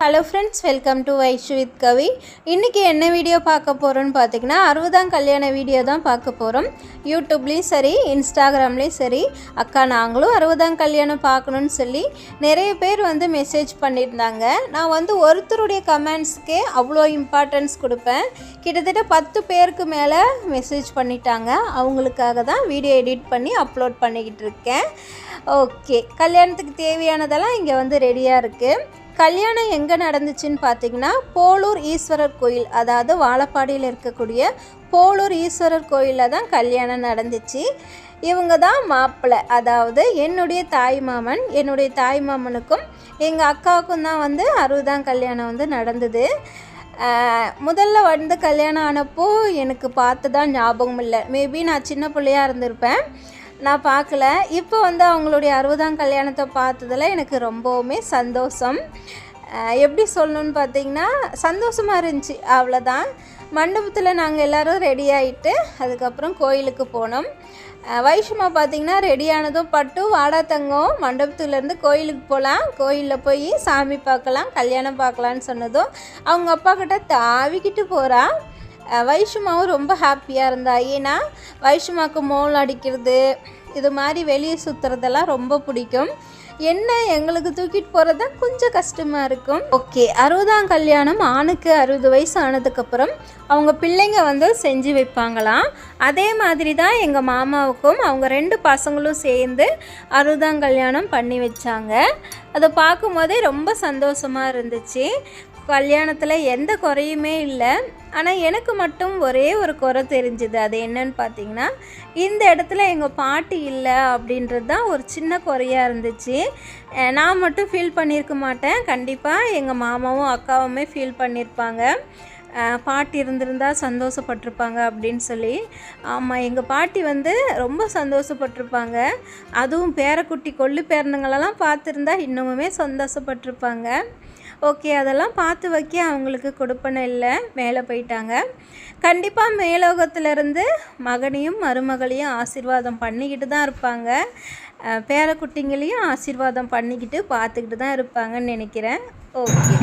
Hello friends, welcome to Vaishu with Kavi. இன்றைக்கி என்ன video பார்க்க போகிறோன்னு பார்த்தீங்கன்னா 60ஆம் கல்யாண வீடியோ தான் பார்க்க போகிறோம். யூடியூப்லேயும் சரி, இன்ஸ்டாகிராம்லேயும் சரி, அக்கா நாங்களும் 60ஆம் கல்யாணம் பார்க்கணுன்னு சொல்லி நிறைய பேர் மெசேஜ் பண்ணியிருந்தாங்க. நான் ஒருத்தருடைய கமெண்ட்ஸ்க்கே அவ்வளோ இம்பார்ட்டன்ஸ் கொடுப்பேன். கிட்டத்தட்ட 10 பேருக்கு மேலே மெசேஜ் பண்ணிட்டாங்க. அவங்களுக்காக தான் வீடியோ எடிட் பண்ணி அப்லோட் பண்ணிக்கிட்டு இருக்கேன். ஓகே, கல்யாணத்துக்கு தேவையானதெல்லாம் இங்கே ரெடியாக இருக்குது. கல்யாணம் எங்கே நடந்துச்சுன்னு பார்த்தீங்கன்னா போலூர் ஈஸ்வரர் கோயில், அதாவது வாழப்பாடியில் இருக்கக்கூடிய போலூர் ஈஸ்வரர் கோயிலில் தான் கல்யாணம் நடந்துச்சு. இவங்க தான் மாப்பிள்ளை, அதாவது என்னுடைய தாய்மாமன். என்னுடைய தாய்மாமனுக்கும் எங்கள் அக்காவுக்கும் தான் 60ஆம் கல்யாணம் நடந்தது. முதல்ல கல்யாணம் ஆனப்போ எனக்கு பார்த்து தான் ஞாபகம் இல்லை. மேபி நான் சின்ன பிள்ளையாக இருந்திருப்பேன், நான் பார்க்கல. இப்போ அவங்களுடைய 60ஆம் கல்யாணத்தை பார்த்ததில் எனக்கு ரொம்பவுமே சந்தோஷம். எப்படி சொல்லணுன்னு பார்த்தீங்கன்னா சந்தோஷமாக இருந்துச்சு, அவ்வளோதான். மண்டபத்தில் நாங்கள் எல்லோரும் ரெடி ஆகிட்டு அதுக்கப்புறம் கோயிலுக்கு போனோம். வைஷுமா பார்த்திங்கன்னா ரெடியானதும் பட்டு வாடா தங்கம், மண்டபத்துலேருந்து கோயிலுக்கு போகலாம், கோயிலில் போய் சாமி பார்க்கலாம், கல்யாணம் பார்க்கலான்னு சொன்னதும் அவங்க அப்பா கிட்ட தாவிக்கிட்டு போகிறா. வைஷுமாவும் ரொம்ப ஹாப்பியாக இருந்தா. ஏன்னா வைஷுமாவுக்கு மோல் அடிக்கிறது, இது மாதிரி வெளியே சுற்றுறதெல்லாம் ரொம்ப பிடிக்கும். என்ன எங்களுக்கு தூக்கிட்டு போகிறது தான் கொஞ்சம் கஷ்டமாக இருக்கும். ஓகே, 60ஆம் கல்யாணம் ஆணுக்கு 60 வயசு ஆனதுக்கப்புறம் அவங்க பிள்ளைங்க செஞ்சு வைப்பாங்களாம். அதே மாதிரி தான் எங்கள் மாமாவுக்கும் அவங்க 2 பசங்களும் சேர்ந்து 60ஆம் கல்யாணம் பண்ணி வச்சாங்க. அதை பார்க்கும்போதே ரொம்ப சந்தோஷமாக இருந்துச்சு. கல்யாணத்தில் எந்த குறையுமே இல்லை. ஆனால் எனக்கு மட்டும் ஒரே ஒரு குறை தெரிஞ்சுது. அது என்னன்னு பார்த்தீங்கன்னா, இந்த இடத்துல எங்கள் பாட்டி இல்லை அப்படின்றது தான் ஒரு சின்ன குறையாக இருந்துச்சு. நான் மட்டும் ஃபீல் பண்ணியிருக்க மாட்டேன், கண்டிப்பாக எங்கள் மாமாவும் அக்காவுமே ஃபீல் பண்ணியிருப்பாங்க. பாட்டி இருந்திருந்தால் சந்தோஷப்பட்டிருப்பாங்க அப்படின்னு சொல்லி. ஆமாம், எங்கள் பாட்டி ரொம்ப சந்தோஷப்பட்டிருப்பாங்க. அதுவும் பேரக்குட்டி கொள்ளு பேரனுங்களெல்லாம் பார்த்துருந்தா இன்னுமுமே சந்தோஷப்பட்டிருப்பாங்க. ஓகே, அதெல்லாம் பார்த்து வைக்க அவங்களுக்கு கொடுப்பனை இல்லை, மேலே போயிட்டாங்க. கண்டிப்பாக மேலோகத்திலேருந்து மகனையும் மருமகளையும் ஆசீர்வாதம் பண்ணிக்கிட்டு தான் இருப்பாங்க. பேரக்குட்டிங்களையும் ஆசீர்வாதம் பண்ணிக்கிட்டு பார்த்துக்கிட்டு தான் இருப்பாங்கன்னு நினைக்கிறேன். ஓகே,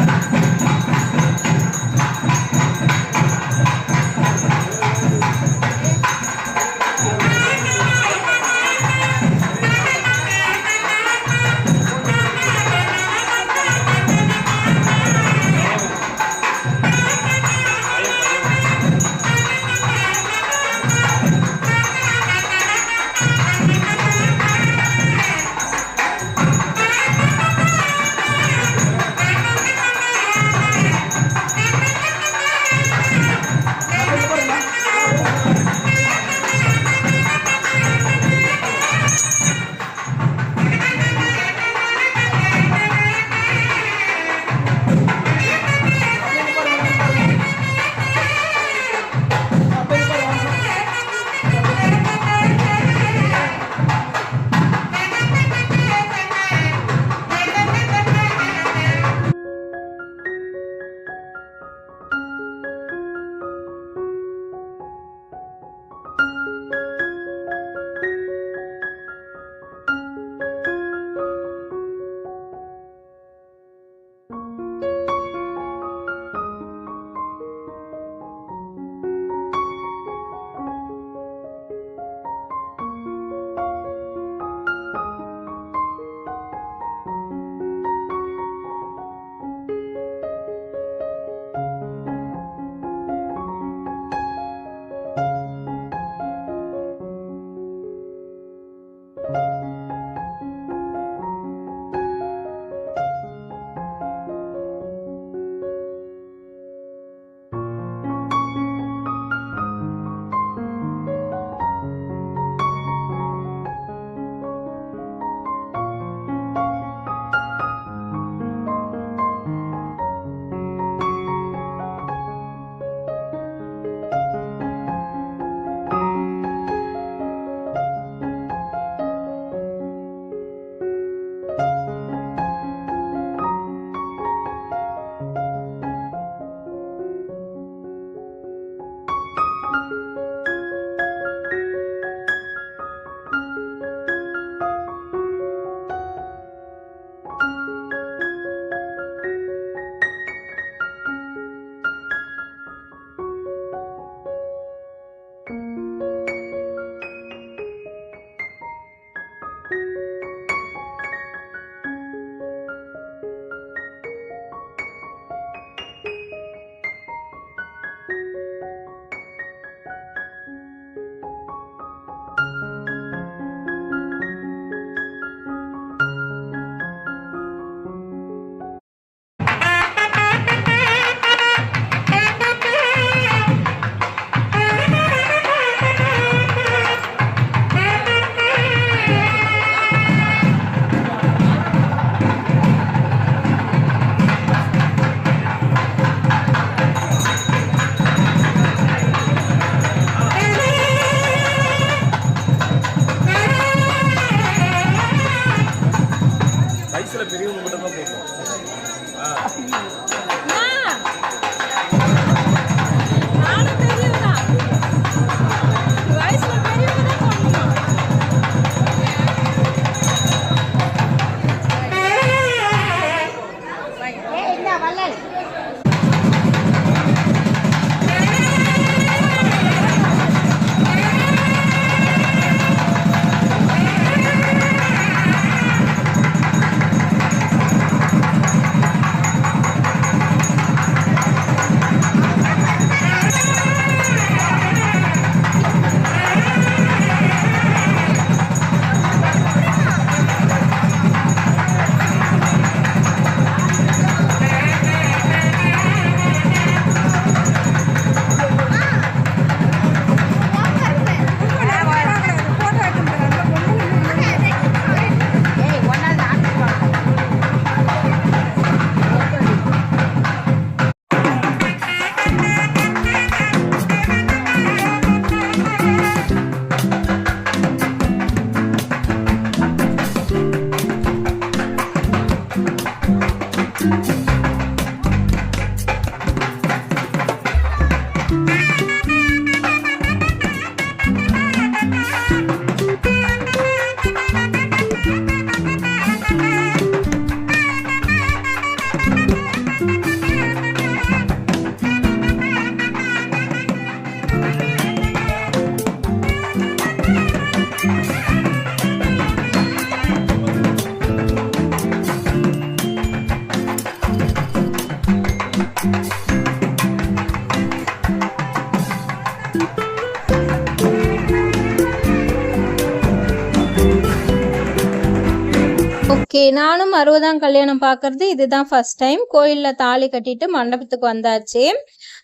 ஓகே, நானும் 60ஆம் கல்யாணம் பார்க்குறது இதுதான் ஃபர்ஸ்ட் டைம். கோயிலில் தாலி கட்டிட்டு மண்டபத்துக்கு வந்தாச்சு.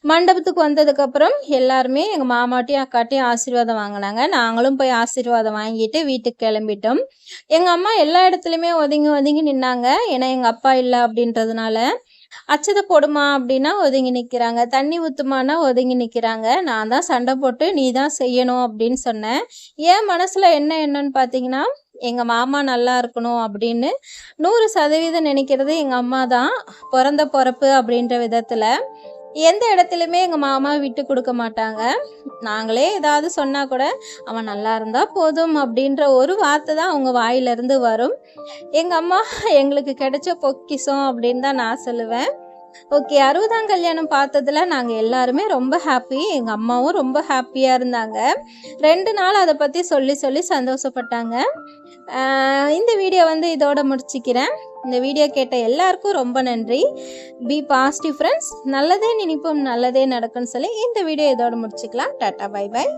மண்டபத்துக்கு வந்ததுக்கப்புறம் எல்லாருமே எங்கள் மாமாட்டையும் அக்காட்டையும் ஆசீர்வாதம் வாங்கினாங்க. நாங்களும் போய் ஆசீர்வாதம் வாங்கிட்டு வீட்டுக்கு கிளம்பிட்டோம். எங்கள் அம்மா எல்லா இடத்துலையுமே ஒதுங்கி ஒதுங்கி நின்னாங்க. ஏன்னா எங்கள் அப்பா இல்லை அப்படின்றதுனால. அச்சதை போடுமா அப்படின்னா ஒதுங்கி நிற்கிறாங்க, தண்ணி ஊற்றுமானா ஒதுங்கி நிற்கிறாங்க. நான் தான் சண்டை போட்டு நீ தான் செய்யணும் அப்படின்னு சொன்னேன். என் மனசில் என்னன்னு பார்த்தீங்கன்னா, எங்கள் மாமா நல்லா இருக்கணும் அப்படின்னு 100% நினைக்கிறது எங்கள் அம்மா தான். பிறந்த பிறப்பு அப்படின்ற விதத்தில் எந்த இடத்துலையுமே எங்கள் மாமா விட்டு கொடுக்க மாட்டாங்க. நாங்களே ஏதாவது சொன்னால் கூட அவன் நல்லா இருந்தால் போதும் அப்படின்ற ஒரு வார்த்தை தான் அவங்க வாயிலிருந்து வரும். எங்கள் அம்மா எங்களுக்கு கிடைச்ச பொக்கிஷம் அப்படின்னு தான் நான் சொல்லுவேன். ஓகே, 60ஆம் கல்யாணம் பார்த்ததுல நாங்கள் எல்லாருமே ரொம்ப ஹாப்பி. எங்கள் அம்மாவும் ரொம்ப ஹாப்பியாக இருந்தாங்க. 2 நாள் அதை பற்றி சொல்லி சொல்லி சந்தோஷப்பட்டாங்க. இந்த வீடியோ இதோட முடிச்சுக்கிறேன். இந்த வீடியோ கேட்ட எல்லாருக்கும் ரொம்ப நன்றி. Be positive friends. நல்லதே நினைப்போம் நல்லதே நடக்கும்னு சொல்லி இந்த வீடியோ இதோட முடிச்சுக்கலாம். டாட்டா, பை பாய்.